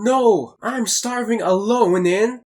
no! I'm starving alone in...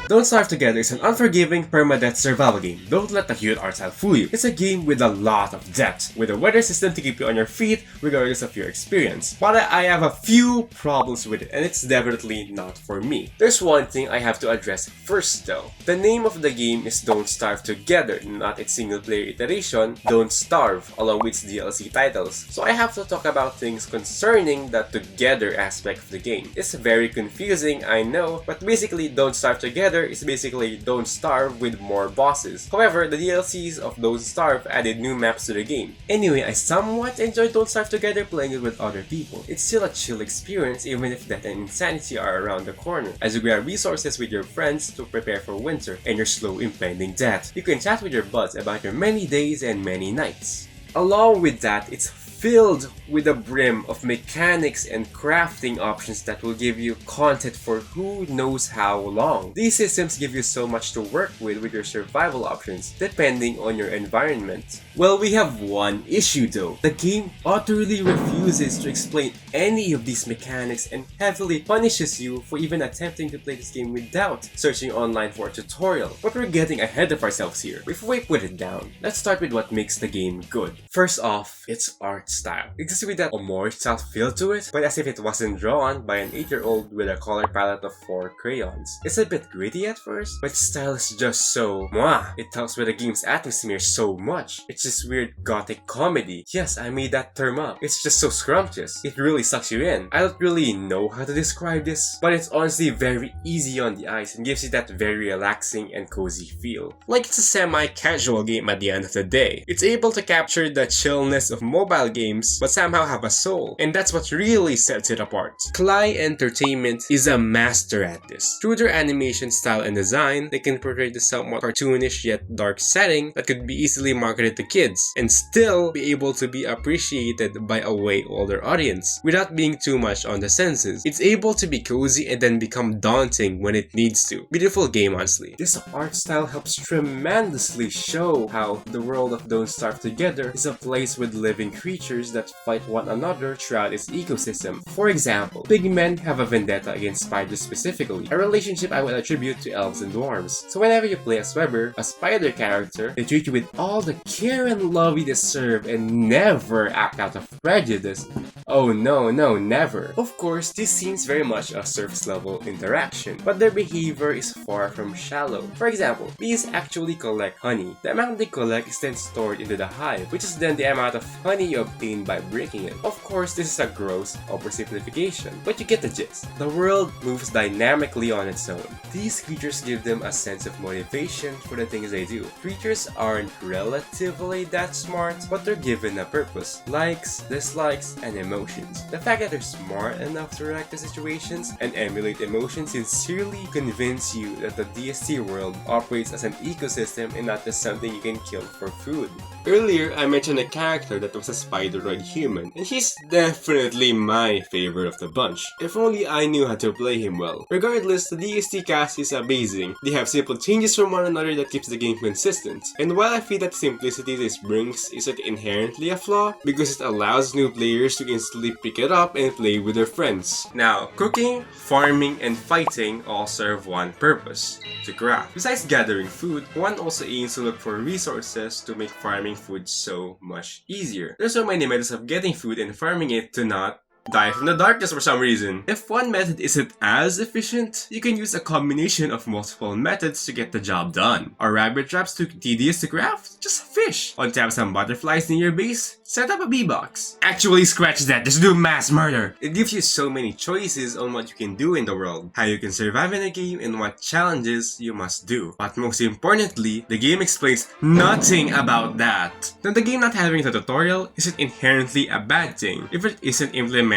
Don't Starve Together is an unforgiving permadeath survival game. Don't let the cute art style fool you. It's a game with a lot of depth, with a weather system to keep you on your feet regardless of your experience. But I have a few problems with it, and it's definitely not for me. There's one thing I have to address first though. The name of the game is Don't Starve Together, not its single player iteration, Don't Starve, along with its DLC titles. So I have to talk about things concerning the together aspect of the game. It's very confusing, I know, but basically Don't Starve Together is basically Don't Starve with more bosses. However, the DLCs of Don't Starve added new maps to the game. Anyway, I somewhat enjoyed Don't Starve Together playing it with other people. It's still a chill experience even if death and insanity are around the corner, as you grab resources with your friends to prepare for winter and your slow impending death. You can chat with your buds about your many days and many nights. Along with that, it's filled with the brim of mechanics and crafting options that will give you content for who knows how long. These systems give you so much to work with your survival options, depending on your environment. Well, we have one issue though. The game utterly refuses to explain any of these mechanics and heavily punishes you for even attempting to play this game without searching online for a tutorial. But we're getting ahead of ourselves here. Before we put it down, let's start with what makes the game good. First off, its art style. It exists with that homage style feel to it, but as if it wasn't drawn by an 8-year-old with a color palette of 4 crayons. It's a bit gritty at first, but its style is just so mwah. It helps with the game's atmosphere so much. It's this weird gothic comedy. Yes, I made that term up. It's just so scrumptious. It really sucks you in. I don't really know how to describe this, but it's honestly very easy on the eyes and gives you that very relaxing and cozy feel. Like it's a semi-casual game at the end of the day. It's able to capture the chillness of mobile games, but somehow have a soul, and that's what really sets it apart. Klei Entertainment is a master at this. Through their animation style and design, they can portray the somewhat cartoonish yet dark setting that could be easily marketed to kids, and still be able to be appreciated by a way older audience, without being too much on the senses. It's able to be cozy and then become daunting when it needs to. Beautiful game, honestly. This art style helps tremendously show how the world of Don't Starve Together is a place with living creatures that fight one another throughout its ecosystem. For example, pigmen have a vendetta against spiders specifically, a relationship I would attribute to elves and dwarves. So whenever you play as Weber, a spider character, they treat you with all the care and love you deserve and never act out of prejudice. Oh no, never. Of course, this seems very much a surface level interaction, but their behavior is far from shallow. For example, bees actually collect honey. The amount they collect is then stored into the hive, which is then the amount of honey you obtain by breaking it. Of course, this is a gross oversimplification, but you get the gist. The world moves dynamically on its own. These creatures give them a sense of motivation for the things they do. Creatures aren't relatively that smart, but they're given a purpose, likes, dislikes, and emotions. The fact that they're smart enough to react to situations and emulate emotions sincerely convince you that the DST world operates as an ecosystem and not just something you can kill for food. Earlier, I mentioned a character that was a spideroid human, and he's definitely my favorite of the bunch. If only I knew how to play him well. Regardless, the DST cast is amazing. They have simple changes from one another that keeps the game consistent. And while I feel that simplicity this brings isn't inherently a flaw, because it allows new players to instantly pick it up and play with their friends. Now, cooking, farming, and fighting all serve one purpose: to craft. Besides gathering food, one also aims to look for resources to make farming food so much easier. There's so many methods of getting food and farming it to not die from the darkness for some reason. If one method isn't as efficient, you can use a combination of multiple methods to get the job done. Are rabbit traps too tedious to craft? Just fish. Untap some butterflies near your base? Set up a bee box. Actually, scratch that, just do mass murder. It gives you so many choices on what you can do in the world, how you can survive in a game, and what challenges you must do. But most importantly, the game explains nothing about that. Now, the game not having a tutorial isn't inherently a bad thing if it isn't implemented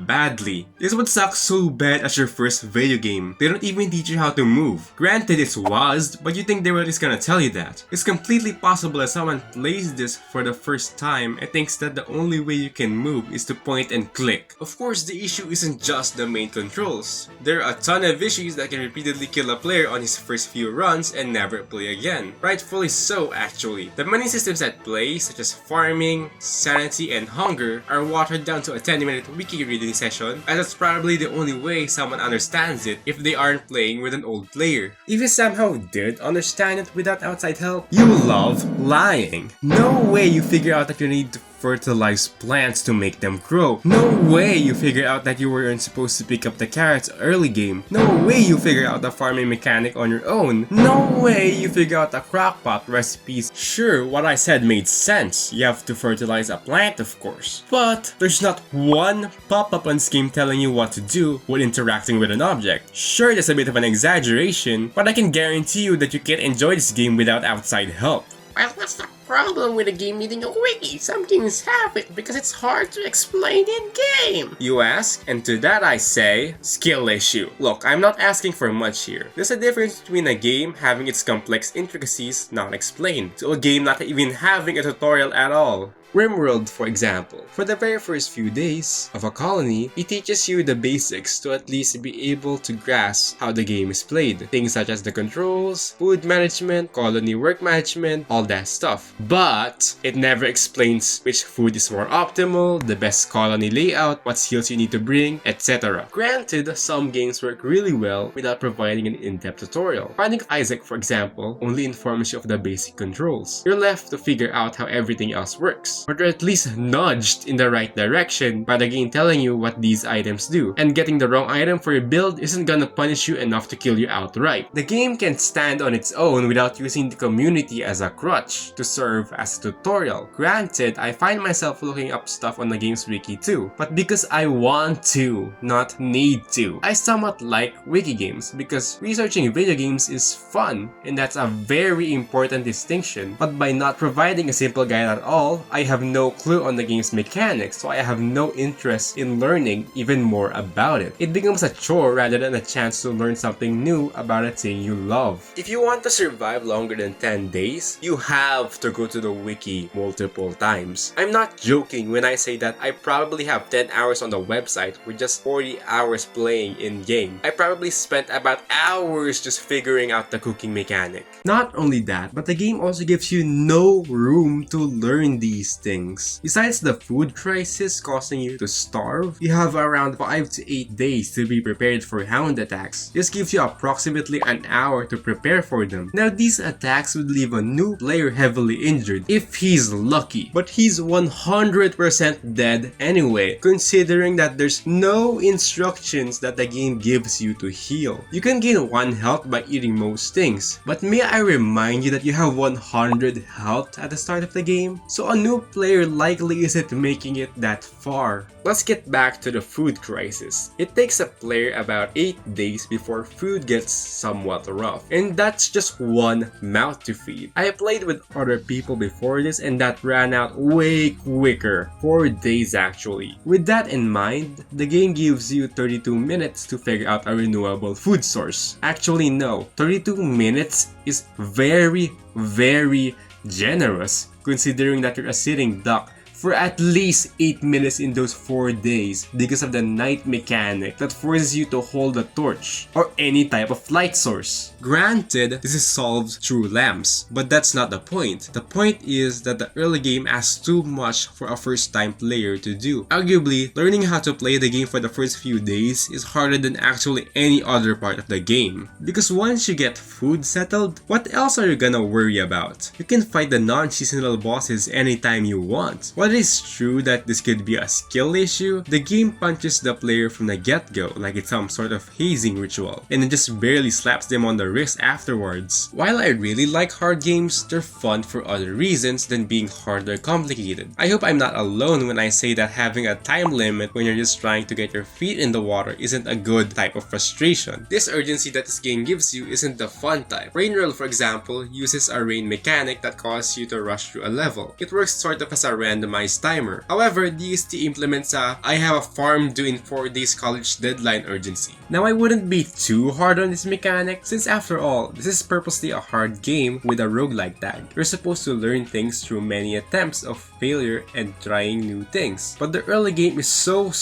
badly. This would suck so bad as your first video game. They don't even teach you how to move. Granted, it's WASD, but you think they were just gonna tell you that. It's completely possible that someone plays this for the first time and thinks that the only way you can move is to point and click. Of course, the issue isn't just the main controls. There are a ton of issues that can repeatedly kill a player on his first few runs and never play again. Rightfully so, actually. The many systems at play, such as farming, sanity, and hunger, are watered down to a 10-minute wiki reading session, as that's probably the only way someone understands it if they aren't playing with an old player. If you somehow did understand it without outside help, you love lying. No way you figure out that you need to fertilize plants to make them grow. No way you figure out that you weren't supposed to pick up the carrots early game. No way you figure out the farming mechanic on your own. No way you figure out the crockpot recipes. Sure, what I said made sense. You have to fertilize a plant, of course. But there's not one pop-up on Steam telling you what to do when interacting with an object. Sure, that's a bit of an exaggeration, but I can guarantee you that you can't enjoy this game without outside help. Well, what's the problem with a game needing a wiki? Some games have it because it's hard to explain in-game. You ask, and to that I say, skill issue. Look, I'm not asking for much here. There's a difference between a game having its complex intricacies not explained, to a game not even having a tutorial at all. RimWorld, for example. For the very first few days of a colony, it teaches you the basics to at least be able to grasp how the game is played. Things such as the controls, food management, colony work management, all that stuff. But it never explains which food is more optimal, the best colony layout, what skills you need to bring, etc. Granted, some games work really well without providing an in-depth tutorial. Finding Isaac, for example, only informs you of the basic controls. You're left to figure out how everything else works. Or they're at least nudged in the right direction by the game telling you what these items do. And getting the wrong item for your build isn't gonna punish you enough to kill you outright. The game can stand on its own without using the community as a crutch to serve as a tutorial. Granted, I find myself looking up stuff on the game's wiki too, but because I want to, not need to. I somewhat like wiki games because researching video games is fun, and that's a very important distinction. But by not providing a simple guide at all, I have no clue on the game's mechanics, so I have no interest in learning even more about it. It becomes a chore rather than a chance to learn something new about a thing you love. If you want to survive longer than 10 days, you have to go to the wiki multiple times. I'm not joking when I say that I probably have 10 hours on the website with just 40 hours playing in-game. I probably spent about hours just figuring out the cooking mechanic. Not only that, but the game also gives you no room to learn these things. Besides the food crisis causing you to starve, you have around 5 to 8 days to be prepared for hound attacks. This gives you approximately an hour to prepare for them. Now these attacks would leave a new player heavily injured if he's lucky, but he's 100% dead anyway, considering that there's no instructions that the game gives you to heal. You can gain 1 health by eating most things, but may I remind you that you have 100 health at the start of the game? So a new player likely isn't making it that far. Let's get back to the food crisis. It takes a player about 8 days before food gets somewhat rough, and that's just one mouth to feed. I played with other people before this and that ran out way quicker, 4 days actually. With that in mind, the game gives you 32 minutes to figure out a renewable food source. Actually no, 32 minutes is very generous, considering that you're a sitting duck for at least 8 minutes in those 4 days because of the night mechanic that forces you to hold a torch or any type of light source. Granted, this is solved through lamps, but that's not the point. The point is that the early game asks too much for a first time player to do. Arguably, learning how to play the game for the first few days is harder than actually any other part of the game. Because once you get food settled, what else are you gonna worry about? You can fight the non-seasonal bosses anytime you want. While it is true that this could be a skill issue, the game punches the player from the get-go like it's some sort of hazing ritual, and it just barely slaps them on the wrist afterwards. While I really like hard games, they're fun for other reasons than being hard or complicated. I hope I'm not alone when I say that having a time limit when you're just trying to get your feet in the water isn't a good type of frustration. This urgency that this game gives you isn't the fun type. Rain Roll, for example, uses a rain mechanic that causes you to rush through a level. It works sort of as a randomized randomized timer. However, DST implements I have a farm due in 4 days college deadline urgency. Now I wouldn't be too hard on this mechanic since after all, this is purposely a hard game with a roguelike tag. You're supposed to learn things through many attempts of failure and trying new things. But the early game is so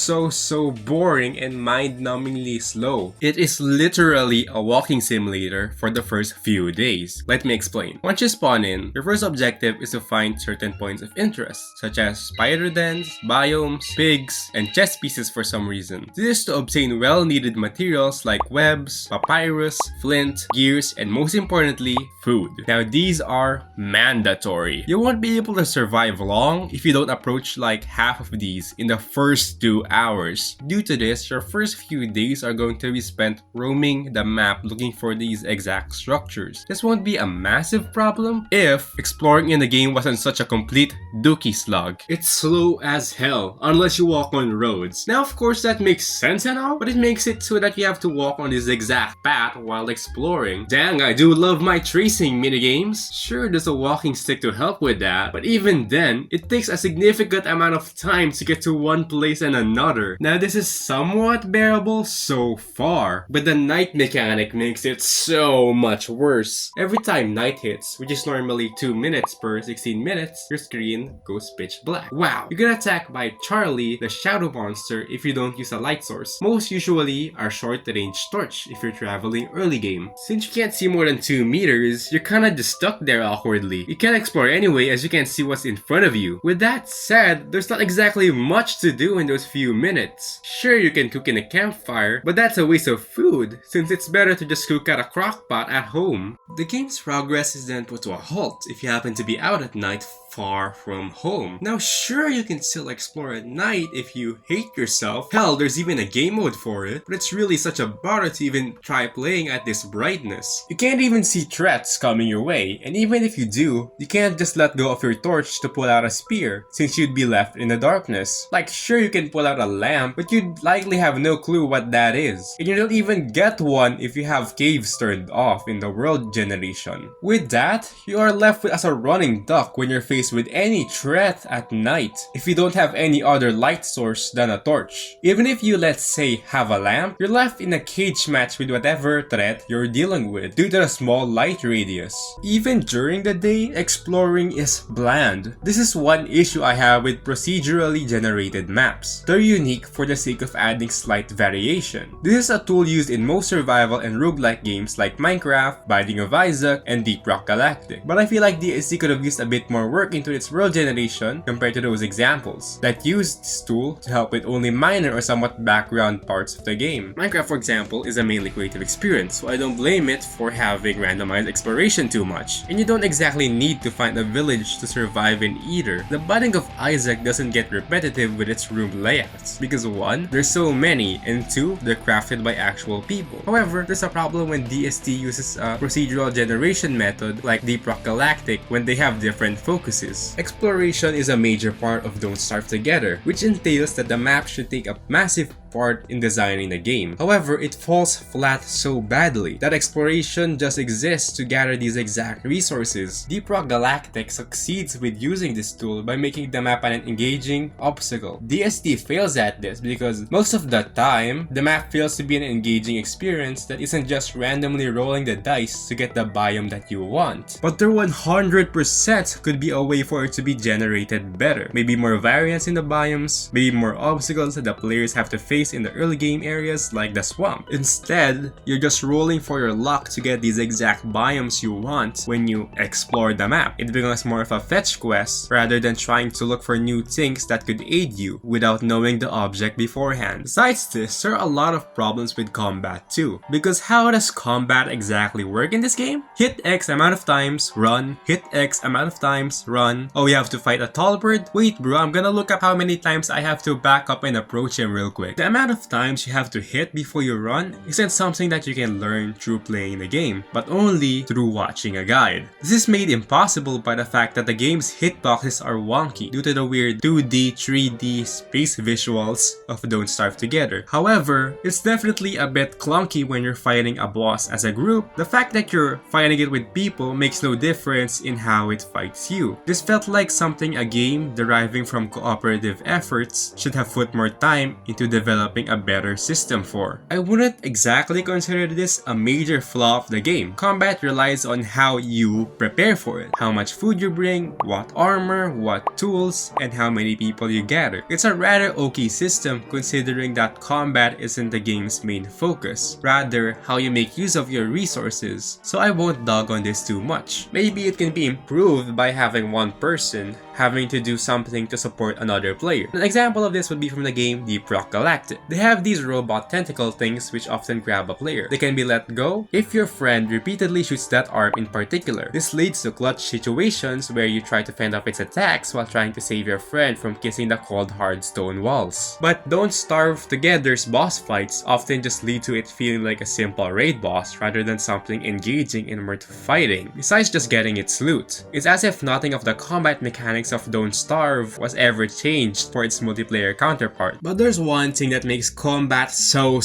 boring and mind-numbingly slow. It is literally a walking simulator for the first few days. Let me explain. Once you spawn in, your first objective is to find certain points of interest, such as spider dens, biomes, pigs, and chest pieces for some reason. This is to obtain well-needed materials like webs, papyrus, flint, gears, and most importantly, food. Now these are mandatory. You won't be able to survive long if you don't approach like half of these in the first 2 hours. Due to this, your first few days are going to be spent roaming the map looking for these exact structures. This won't be a massive problem if exploring in the game wasn't such a complete dookie slug. It's slow as hell unless you walk on roads. Now of course that makes sense and all, but it makes it so that you have to walk on this exact path while exploring. Dang, I do love my tracing minigames. Sure, there's a walking stick to help with that, but even then, it takes a significant amount of time to get to one place and another. Now this is somewhat bearable so far, but the night mechanic makes it so much worse. Every time night hits, which is normally 2 minutes per 16 minutes, your screen goes pitch black. Wow, you get attacked by Charlie, the shadow monster, if you don't use a light source. Most usually are short-range torch if you're traveling early game. Since you can't see more than 2 meters, you're kinda just stuck there awkwardly. You can't explore anyway as you can't see what's in front of you. With that said, there's not exactly much to do in those few minutes. Sure, you can cook in a campfire, but that's a waste of food since it's better to just cook at a crockpot at home. The game's progress is then put to a halt if you happen to be out at night far from home. Now sure, you can still explore at night if you hate yourself. Hell, there's even a game mode for it, but it's really such a bother to even try playing at this brightness. You can't even see threats coming your way, and even if you do, you can't just let go of your torch to pull out a spear, since you'd be left in the darkness. Like sure, you can pull out a lamp, but you'd likely have no clue what that is. And you don't even get one if you have caves turned off in the world generation. With that, you are left with as a running duck when you're faced with any threat at night if you don't have any other light source than a torch. Even if you, let's say, have a lamp, you're left in a cage match with whatever threat you're dealing with due to the small light radius. Even during the day, exploring is bland. This is one issue I have with procedurally generated maps. They're unique for the sake of adding slight variation. This is a tool used in most survival and roguelike games like Minecraft, Binding of Isaac, and Deep Rock Galactic. But I feel like DSC could have used a bit more work into its world generation compared to those examples that used this tool to help with only minor or somewhat background parts of the game. Minecraft, for example, is a mainly creative experience, so I don't blame it for having randomized exploration too much. And you don't exactly need to find a village to survive in either. The Binding of Isaac doesn't get repetitive with its room layouts, because 1, there's so many, and 2, they're crafted by actual people. However, there's a problem when DST uses a procedural generation method like Deep Rock Galactic when they have different focuses. Exploration is a major part of Don't Starve Together, which entails that the map should take a massive part in designing the game. However, it falls flat so badly that exploration just exists to gather these exact resources. Deep Rock Galactic succeeds with using this tool by making the map an engaging obstacle. DST fails at this because most of the time, the map fails to be an engaging experience that isn't just randomly rolling the dice to get the biome that you want. But there 100% could be a way for it to be generated better. Maybe more variance in the biomes, maybe more obstacles that the players have to face in the early game areas like the swamp. Instead, you're just rolling for your luck to get these exact biomes you want when you explore the map. It becomes more of a fetch quest rather than trying to look for new things that could aid you without knowing the object beforehand. Besides this, there are a lot of problems with combat too, because how does combat exactly work in this game? Hit X amount of times, run. Hit X amount of times, run. Oh, you have to fight a tall bird? Wait bro, I'm gonna look up how many times I have to back up and approach him real quick. The amount of times you have to hit before you run isn't something that you can learn through playing the game, but only through watching a guide. This is made impossible by the fact that the game's hitboxes are wonky due to the weird 2D, 3D space visuals of Don't Starve Together. However, it's definitely a bit clunky when you're fighting a boss as a group. The fact that you're fighting it with people makes no difference in how it fights you. This felt like something a game deriving from cooperative efforts should have put more time into developing a better system for. I wouldn't exactly consider this a major flaw of the game. Combat relies on how you prepare for it, how much food you bring, what armor, what tools, and how many people you gather. It's a rather okay system considering that combat isn't the game's main focus, rather how you make use of your resources, so I won't dog on this too much. Maybe it can be improved by having one person having to do something to support another player. An example of this would be from the game Deep Rock Galactic. They have these robot tentacle things which often grab a player. They can be let go if your friend repeatedly shoots that arm in particular. This leads to clutch situations where you try to fend off its attacks while trying to save your friend from kissing the cold hard stone walls. But Don't Starve Together's boss fights often just lead to it feeling like a simple raid boss rather than something engaging in immersive fighting, besides just getting its loot. It's as if nothing of the combat mechanics of Don't Starve was ever changed for its multiplayer counterpart. But there's one thing that makes combat so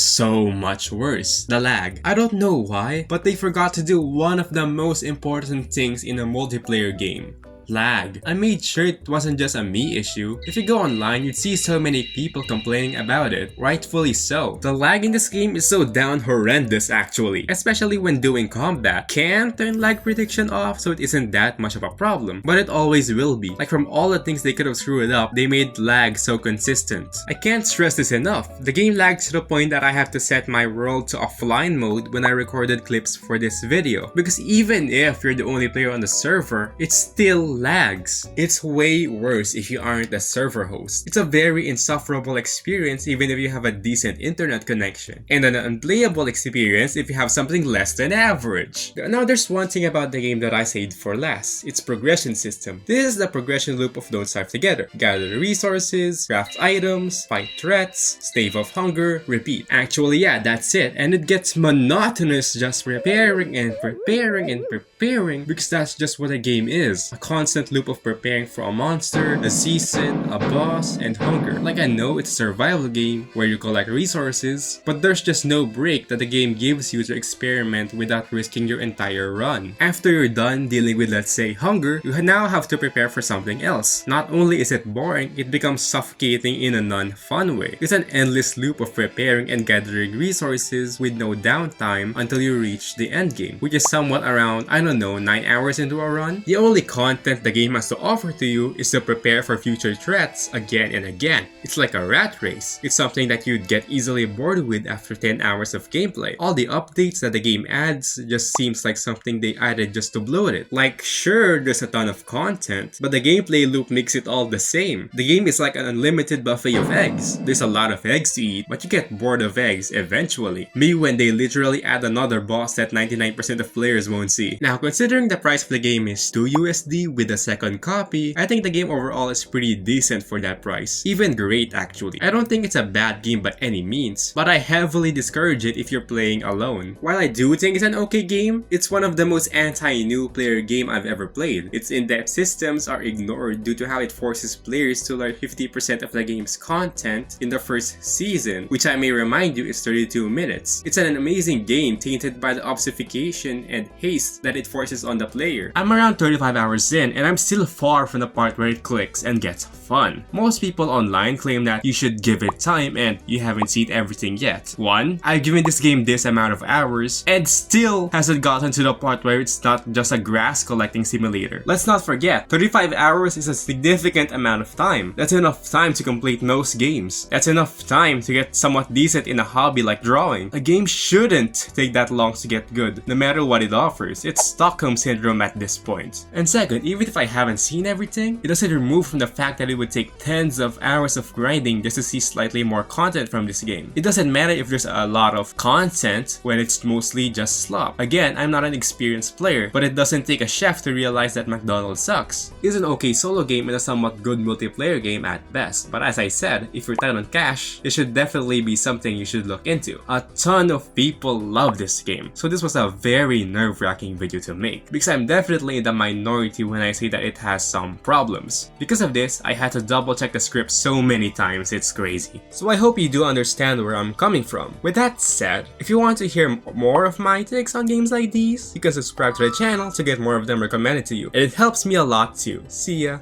much worse: the lag. I don't know why, but they forgot to do one of the most important things in a multiplayer game: lag. I made sure it wasn't just a me issue. If you go online, you'd see so many people complaining about it, rightfully so. The lag in this game is so down horrendous actually, especially when doing combat. Can turn lag prediction off so it isn't that much of a problem, but it always will be. Like, from all the things they could have screwed up, they made lag so consistent. I can't stress this enough. The game lags to the point that I have to set my world to offline mode when I recorded clips for this video, because even if you're the only player on the server, it still lags. It's way worse if you aren't a server host. It's a very insufferable experience even if you have a decent internet connection, and an unplayable experience if you have something less than average. Now, there's one thing about the game that I saved for last: its progression system. This is the progression loop of Don't Starve Together. Gather resources, craft items, fight threats, stave off hunger, repeat. Actually, yeah, that's it, and it gets monotonous just preparing and preparing and preparing, because that's just what a game is. A constant loop of preparing for a monster, a season, a boss, and hunger. Like, I know it's a survival game where you collect resources, but there's just no break that the game gives you to experiment without risking your entire run. After you're done dealing with, let's say, hunger, you now have to prepare for something else. Not only is it boring, it becomes suffocating in a non-fun way. It's an endless loop of preparing and gathering resources with no downtime until you reach the end game, which is somewhat around, I don't know, 9 hours into a run. The only content the game has to offer to you is to prepare for future threats again and again. It's like a rat race. It's something that you'd get easily bored with after 10 hours of gameplay. All the updates that the game adds just seems like something they added just to bloat it. Like, sure, there's a ton of content, but the gameplay loop makes it all the same. The game is like an unlimited buffet of eggs. There's a lot of eggs to eat, but you get bored of eggs eventually. Maybe when they literally add another boss that 99% of players won't see. Now, considering the price of the game is $2 with a second copy, I think the game overall is pretty decent for that price. Even great actually. I don't think it's a bad game by any means, but I heavily discourage it if you're playing alone. While I do think it's an okay game, it's one of the most anti-new player game I've ever played. Its in-depth systems are ignored due to how it forces players to learn 50% of the game's content in the first season, which I may remind you is 32 minutes. It's an amazing game tainted by the obfuscation and haste that it forces on the player. I'm around 35 hours in, and I'm still far from the part where it clicks and gets fun. Most people online claim that you should give it time and you haven't seen everything yet. One, I've given this game this amount of hours and still hasn't gotten to the part where it's not just a grass collecting simulator. Let's not forget, 35 hours is a significant amount of time. That's enough time to complete most games. That's enough time to get somewhat decent in a hobby like drawing. A game shouldn't take that long to get good, no matter what it offers. It's Stockholm Syndrome at this point. And second, even even if I haven't seen everything, it doesn't remove from the fact that it would take tens of hours of grinding just to see slightly more content from this game. It doesn't matter if there's a lot of content when it's mostly just slop. Again, I'm not an experienced player, but it doesn't take a chef to realize that McDonald's sucks. It's an okay solo game and a somewhat good multiplayer game at best, but as I said, if you're tight on cash, it should definitely be something you should look into. A ton of people love this game, so this was a very nerve-wracking video to make, because I'm definitely in the minority when I say that it has some problems. Because of this, I had to double check the script so many times, it's crazy. So I hope you do understand where I'm coming from. With that said, if you want to hear more of my takes on games like these, you can subscribe to the channel to get more of them recommended to you, and it helps me a lot too. See ya!